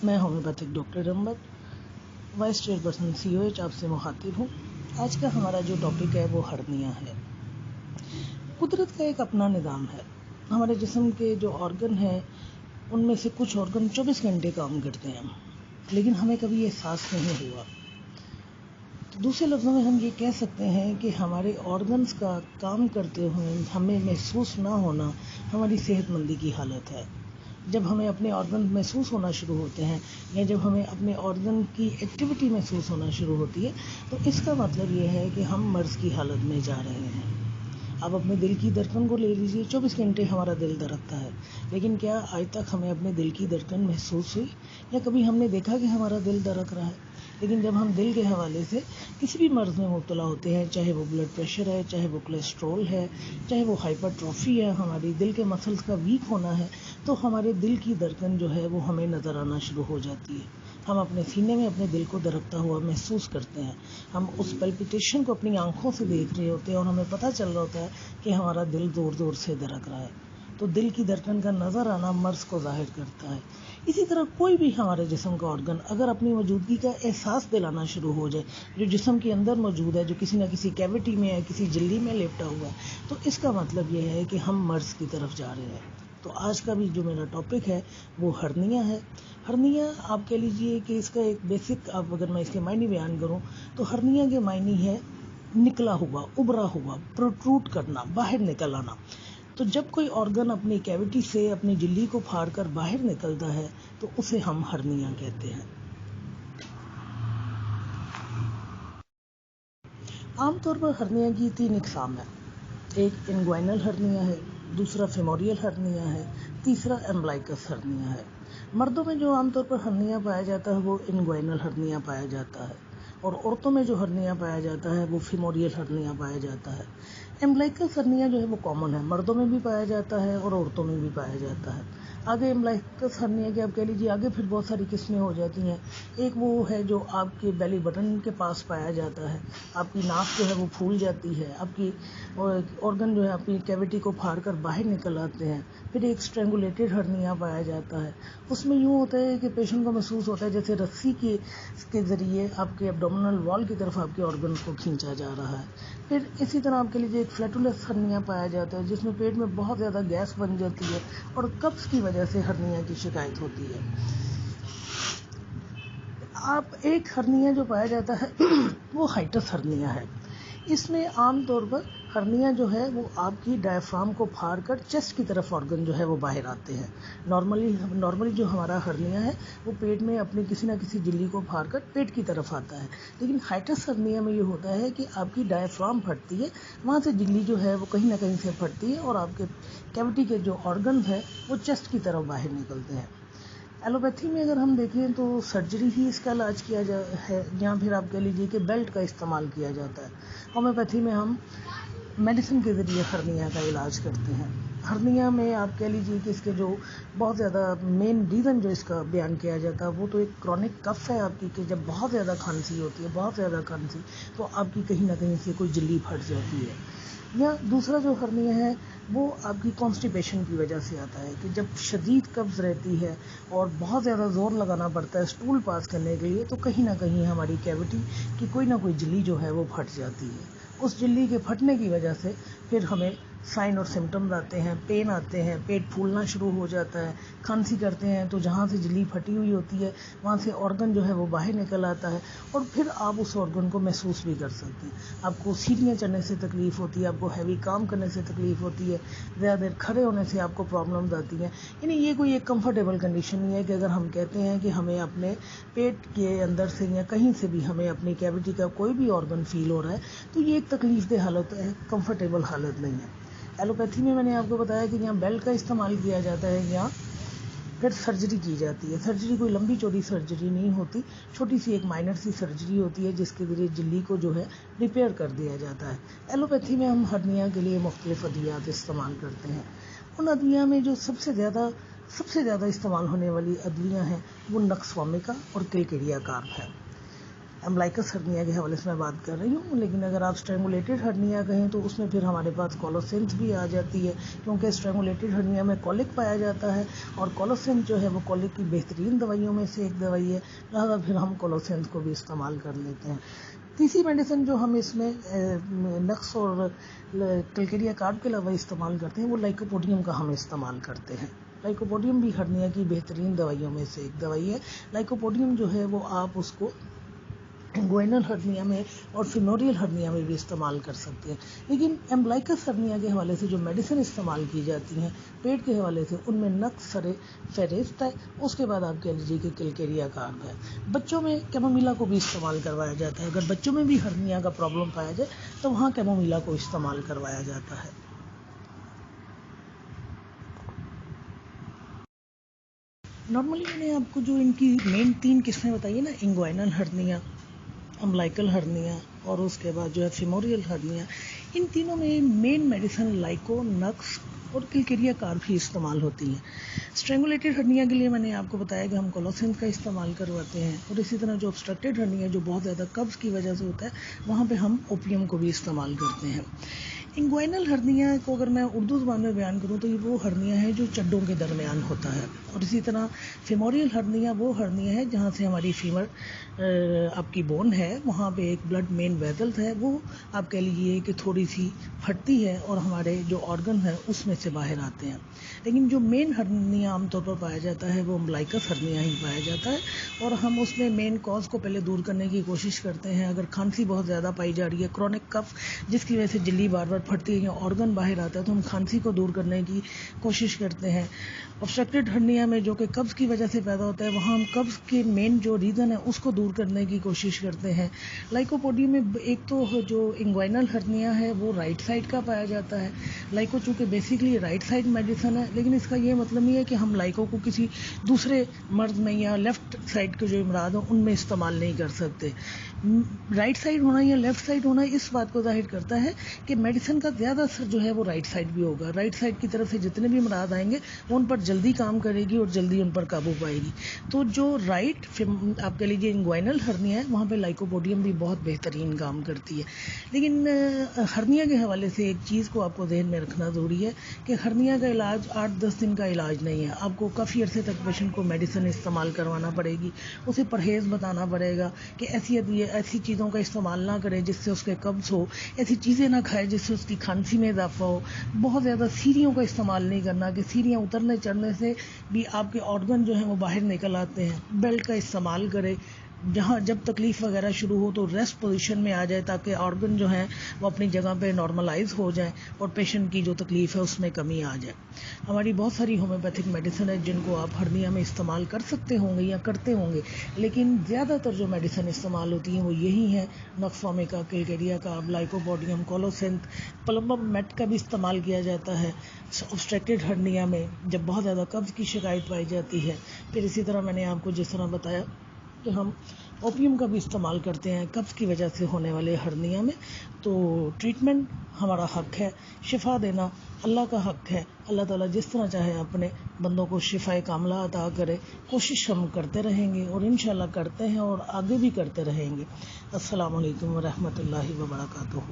میں homeopathic doctor رمبت vice chairperson COH آپ سے مخاطب ہوں۔ آج کا ہمارا جو ٹاپک ہے وہ ہرنیا ہے۔ قدرت کا ایک اپنا نظام ہے۔ ہمارے جسم کے جو آرگن ہیں ان میں سے کچھ آرگن 24 گھنٹے کام کرتے ہیں، لیکن ہمیں کبھی احساس نہیں ہوا۔ دوسرے لفظوں میں ہم یہ کہہ سکتے ہیں کہ ہمارے آرگنز کا کام کرتے ہوئے ہمیں محسوس نہ ہونا ہماری صحت مندی کی حالت ہے۔ جب ہمیں اپنے آرگن محسوس ہونا شروع ہوتے ہیں یا جب ہمیں اپنے آرگن کی ایکٹیویٹی محسوس ہونا شروع ہوتی ہے تو اس کا مطلب یہ ہے کہ ہم مرض کی حالت میں جا رہے ہیں۔ اب اپنے دل کی دھڑکن کو لے لیجیے، 24 گھنٹے ہمارا دل دھڑکتا ہے، لیکن کیا آج تک ہمیں اپنے دل کی دھڑکن محسوس ہوئی یا کبھی ہم نے دیکھا کہ ہمارا دل دھڑک رہا ہے؟ لیکن جب ہم دل کے حوالے سے کسی بھی مرض میں مبتلا ہوتے ہیں، چاہے وہ بلڈ پریشر ہے، چاہے وہ کولیسٹرول ہے، چاہے وہ ہائپر ٹروفی ہے، ہماری دل کے مسلز کا ویک ہونا ہے، تو ہمارے دل کی دھڑکن جو ہے وہ ہمیں نظر آنا شروع ہو جاتی ہے۔ ہم اپنے سینے میں اپنے دل کو دھڑکتا ہوا محسوس کرتے ہیں۔ ہم اس پلپیٹیشن کو اپنی آنکھوں سے دیکھ رہے ہوتے ہیں اور ہمیں پتہ چل رہا ہوتا ہے کہ ہمارا دل زور زور سے دھڑک رہا ہے۔ تو دل کی دھڑکن کا نظر آنا مرض کو ظاہر کرتا ہے۔ اسی طرح کوئی بھی ہمارے جسم کا آرگن اگر اپنی موجودگی کا احساس دلانا شروع ہو جائے، جو جسم کے اندر موجود ہے، جو کسی نہ کسی کیوٹی میں ہے، کسی جھلی میں لپٹا ہوا ہے، تو اس کا مطلب یہ ہے کہ ہم مرض کی طرف جا رہے ہیں۔ تو آج کا بھی جو میرا ٹاپک ہے وہ ہرنیا ہے۔ ہرنیا آپ کہہ لیجئے کہ اس کا ایک بیسک، اب اگر میں اس کے معنی بیان کروں تو ہرنیا کے معنی ہے نکلا ہوا، ابھرا ہوا، پروٹروٹ کرنا، باہر نکل آنا۔ تو جب کوئی آرگن اپنی کیوٹی سے اپنی جھلی کو پھاڑ کر باہر نکلتا ہے تو اسے ہم ہرنیا کہتے ہیں۔ عام طور پر ہرنیا کی 3 اقسام ہیں۔ ایک انگوائنل ہرنیا ہے، دوسرا فیموریل ہرنیا ہے، تیسرا امبلائکس ہرنیا ہے۔ مردوں میں جو عام طور پر ہرنیا پایا جاتا ہے وہ انگوائنل ہرنیا پایا جاتا ہے، اور عورتوں میں جو ہرنیا پایا جاتا ہے وہ فیموریل ہرنیا پایا جاتا ہے۔ امبلائکس ہرنیا جو ہے وہ کامن ہے، مردوں میں بھی پایا جاتا ہے اور عورتوں میں بھی پایا جاتا ہے۔ آگے امبلائکس ہرنیا کے آپ کہہ لیجیے آگے پھر بہت ساری قسمیں ہو جاتی ہیں۔ ایک وہ ہے جو آپ کے بیلی بٹن کے پاس پایا جاتا ہے، آپ کی ناک جو ہے وہ پھول جاتی ہے، آپ کی آرگن جو ہے اپنی کیوٹی کو پھاڑ کر باہر نکل آتے ہیں۔ پھر ایک اسٹرینگولیٹڈ ہرنیا پایا جاتا ہے، اس میں یوں ہوتا ہے کہ پیشنٹ کو محسوس ہوتا ہے جیسے رسی کے ذریعے آپ کے ایبڈومینل وال کی طرف آپ کے آرگن کو کھینچا جا رہا ہے۔ پھر اسی طرح آپ کے لیے ایک فلیٹولس ہرنیا پایا جاتا ہے جس میں پیٹ میں بہت زیادہ گیس بن جاتی ہے اور قبض کی وجہ سے ہرنیا کی شکایت ہوتی ہے۔ آپ ایک ہرنیا جو پایا جاتا ہے وہ ہائٹس ہرنیا ہے۔ اس میں عام طور پر ہرنیا جو ہے وہ آپ کی ڈائفرام کو پھاڑ کر چیسٹ کی طرف آرگن جو ہے وہ باہر آتے ہیں۔ نارملی جو ہمارا ہرنیا ہے وہ پیٹ میں اپنی کسی نہ کسی جھلی کو پھاڑ کر پیٹ کی طرف آتا ہے، لیکن ہائٹس ہرنیا میں یہ ہوتا ہے کہ آپ کی ڈائفرام پھٹتی ہے، وہاں سے جھلی جو ہے وہ کہیں نہ کہیں سے پھٹتی ہے اور آپ کے کیوٹی کے جو آرگنز ہیں وہ چیسٹ کی طرف باہر نکلتے ہیں۔ ایلوپیتھی میں اگر ہم دیکھیں تو سرجری ہی اس کا علاج کیا ہے، یا پھر آپ کہہ لیجیے کہ بیلٹ کا استعمال کیا جاتا ہے۔ ہومیوپیتھی میں ہم میڈیسن کے ذریعے ہرنیا کا علاج کرتے ہیں۔ ہرنیا میں آپ کہہ لیجیے کہ اس کے جو بہت زیادہ مین ریزن جو اس کا بیان کیا جاتا ہے وہ تو ایک کرونک کف ہے آپ کی، کہ جب بہت زیادہ کھانسی ہوتی ہے، بہت زیادہ کھانسی، تو آپ کی کہیں نہ کہیں سے کوئی جھلی پھٹ جاتی ہے۔ یا دوسرا جو ہرنیا ہے وہ آپ کی کانسٹیپیشن کی وجہ سے آتا ہے، کہ جب شدید قبض رہتی ہے اور بہت زیادہ زور لگانا پڑتا ہے اسٹول پاس کرنے کے لیے، تو کہیں نہ کہیں ہماری کیوٹی کی کوئی نہ کوئی جھلی جو ہے وہ پھٹ جاتی ہے۔ اس جھلی کے پھٹنے کی وجہ سے پھر ہمیں سائن اور سمٹمز آتے ہیں، پین آتے ہیں، پیٹ پھولنا شروع ہو جاتا ہے، کھانسی کرتے ہیں تو جہاں سے جھلی پھٹی ہوئی ہوتی ہے وہاں سے آرگن جو ہے وہ باہر نکل آتا ہے، اور پھر آپ اس آرگن کو محسوس بھی کر سکتے ہیں۔ آپ کو سیڑھیاں چڑھنے سے تکلیف ہوتی ہے، آپ کو ہیوی کام کرنے سے تکلیف ہوتی ہے، زیادہ دیر کھڑے ہونے سے آپ کو پرابلمز آتی ہیں۔ یعنی یہ کوئی ایک کمفرٹیبل کنڈیشن نہیں ہے کہ اگر ہم کہتے ہیں کہ ہمیں اپنے پیٹ کے اندر سے یا کہیں سے بھی ہمیں اپنی کیوٹی کا کوئی بھی آرگن فیل ہو رہا ہے تو یہ ایک تکلیف دہ حالت ہے، کمفرٹیبل حالت نہیں ہے۔ ایلوپیتھی میں نے آپ کو بتایا کہ یہاں بیلٹ کا استعمال کیا جاتا ہے، یا پھر سرجری کی جاتی ہے۔ سرجری کوئی لمبی چوڑی سرجری نہیں ہوتی، چھوٹی سی ایک مائنر سی سرجری ہوتی ہے جس کے ذریعے جھلی کو جو ہے ریپیئر کر دیا جاتا ہے۔ ایلوپیتھی میں ہم ہرنیا کے لیے مختلف ادویات استعمال کرتے ہیں۔ ان ادویات میں جو سب سے زیادہ استعمال ہونے والی ادویاں ہیں وہ نکس وامکا اور کلکیڈیا کارب ہے۔ امبلائکس ہرنیا کے حوالے سے میں بات کر رہی ہوں. لیکن اگر آپ اسٹرینگولیٹڈ ہرنیا کہیں تو اس میں پھر ہمارے پاس کولوسینتھ بھی آ جاتی ہے، کیونکہ اسٹرینگولیٹڈ ہرنیا میں کولک پایا جاتا ہے اور کولوسینتھ جو ہے وہ کولک کی بہترین دوائیوں میں سے ایک دوائی ہے، لہٰذا پھر ہم کولوسینتھ کو بھی استعمال کر لیتے ہیں. تیسری میڈیسن جو ہم اس میں نقص اور کلکیریا کارب کے علاوہ استعمال کرتے ہیں وہ لائکوپوڈیم کا ہم استعمال کرتے ہیں. لائکوپوڈیم بھی ہرنیا کی بہترین دوائیوں میں سے ایک دوائی ہے. لائکوپوڈیم جو ہے وہ آپ اس کو انگوینل ہرنیا میں اور فیموریل ہرنیا میں بھی استعمال کر سکتے ہیں. لیکن امبلائکس ہرنیا کے حوالے سے جو میڈیسن استعمال کی جاتی ہیں پیٹ کے حوالے سے، ان میں نقص فہرست ہے. اس کے بعد آپ کہہ لیجیے کہ کلکیریا کارب ہے. بچوں میں کیمومیلا کو بھی استعمال کروایا جاتا ہے. اگر بچوں میں بھی ہرنیا کا پرابلم پایا جائے تو وہاں کیمومیلا کو استعمال کروایا جاتا ہے. نارملی میں نے آپ کو جو ان کی مین 3 قسمیں بتائی نا، انگوائنل ہرنیا، امبلائکل ہرنیا اور اس کے بعد جو ہے فیموریل ہرنیا، ان تینوں میں مین میڈیسن لائکو، نقص اور کلکیریا کارب ہی استعمال ہوتی ہیں. اسٹرینگولیٹڈ ہرنیا کے لیے میں نے آپ کو بتایا کہ ہم کولوسینتھ کا استعمال کرواتے ہیں، اور اسی طرح جو obstructed ہرنیا جو بہت زیادہ قبض کی وجہ سے ہوتا ہے وہاں پہ ہم اوپیم کو بھی استعمال کرتے ہیں. انگوائنل ہرنیا کو اگر میں اردو زبان میں بیان کروں تو یہ وہ ہرنیا ہے جو چڈوں کے درمیان ہوتا ہے، اور اسی طرح فیموریل ہرنیا وہ ہرنیا ہے جہاں سے ہماری فیمر آپ کی بون ہے، وہاں پہ ایک بلڈ مین ویزل ہے، وہ آپ کہہ لیجیے کہ تھوڑی سی پھٹتی ہے اور ہمارے جو آرگن ہے اس میں سے باہر آتے ہیں. لیکن جو مین ہرنیا عام طور پر پایا جاتا ہے وہ امبلائکس ہرنیا ہی پایا جاتا ہے، اور ہم اس میں مین کاز کو پہلے دور کرنے کی کوشش کرتے ہیں. اگر کھانسی بہت زیادہ پائی جا رہی ہے، کرونک کف جس کی وجہ سے جلی بار بار پھٹتی ہے یا آرگن باہر آتا ہے، تو ہم کھانسی کو دور کرنے کی کوشش کرتے ہیں. obstructed ہرنیا میں جو کہ قبض کی وجہ سے پیدا ہوتا ہے، وہاں ہم قبض کے مین جو ریزن ہے اس کو دور کرنے کی کوشش کرتے ہیں. لائکوپوڈیم میں ایک تو جو انگوائنل ہرنیا ہے وہ رائٹ سائڈ کا پایا جاتا ہے. لائکو چونکہ بیسیکلی رائٹ سائڈ میڈیسن ہے، لیکن اس کا یہ مطلب نہیں ہے کہ ہم لائکو کو کسی دوسرے مرض میں یا لیفٹ سائڈ کے جو امراض ہیں ان میں استعمال نہیں کر سکتے. رائٹ سائڈ ہونا یا لیفٹ سائڈ ہونا اس بات کو ظاہر کرتا ہے کہ میڈیسن کا زیادہ اثر جو ہے وہ رائٹ سائڈ بھی ہوگا. رائٹ سائڈ کی طرف سے جتنے بھی امراض آئیں گے وہ ان پر جلدی کام کرے گی اور جلدی ان پر قابو پائے گی. تو جو رائٹ آپ کہہ لیجیے انگوائنل ہرنیا ہے وہاں پہ لائکوپوڈیم بھی بہت بہترین کام کرتی ہے. لیکن ہرنیا کے حوالے سے ایک چیز کو آپ کو ذہن میں رکھنا ضروری ہے کہ ہرنیا کا علاج 8-10 دن کا علاج نہیں ہے. آپ کو کافی عرصے تک پیشنٹ کو میڈیسن استعمال کروانا پڑے گی، اسے پرہیز بتانا پڑے گا کہ ایسی چیزوں کا استعمال نہ کرے جس سے اس کے قبض ہو، ایسی چیزیں نہ کھائے جس سے اس کی کھانسی میں اضافہ ہو. بہت زیادہ سیڑھیوں کا استعمال نہیں کرنا کہ سیڑھیاں اترنے چڑھنے سے بھی آپ کے آرگن جو ہیں وہ باہر نکل آتے ہیں. بیلٹ کا استعمال کرے، جہاں جب تکلیف وغیرہ شروع ہو تو ریسٹ پوزیشن میں آ جائے تاکہ آرگن جو ہیں وہ اپنی جگہ پہ نارملائز ہو جائیں اور پیشنٹ کی جو تکلیف ہے اس میں کمی آ جائے. ہماری بہت ساری ہومیوپیتھک میڈیسن ہے جن کو آپ ہرنیا میں استعمال کر سکتے ہوں گے یا کرتے ہوں گے، لیکن زیادہ تر جو میڈیسن استعمال ہوتی ہیں وہ یہی ہیں: نقفومیکا، کلکیریا کارب، لائکوپوڈیم، کولوسینتھ. پلمبم میٹ کا بھی استعمال کیا جاتا ہے obstructed ہرنیا میں جب بہت زیادہ قبض کی شکایت پائی جاتی ہے. پھر اسی طرح میں نے آپ کو جس طرح بتایا کہ ہم اوپیم کا بھی استعمال کرتے ہیں قبض کی وجہ سے ہونے والے ہرنیا میں. تو ٹریٹمنٹ ہمارا حق ہے، شفا دینا اللہ کا حق ہے. اللہ تعالیٰ جس طرح چاہے اپنے بندوں کو شفائے کاملہ عطا کرے. کوشش ہم کرتے رہیں گے اور انشاءاللہ کرتے ہیں اور آگے بھی کرتے رہیں گے. السلام علیکم ورحمۃ اللہ وبرکاتہ.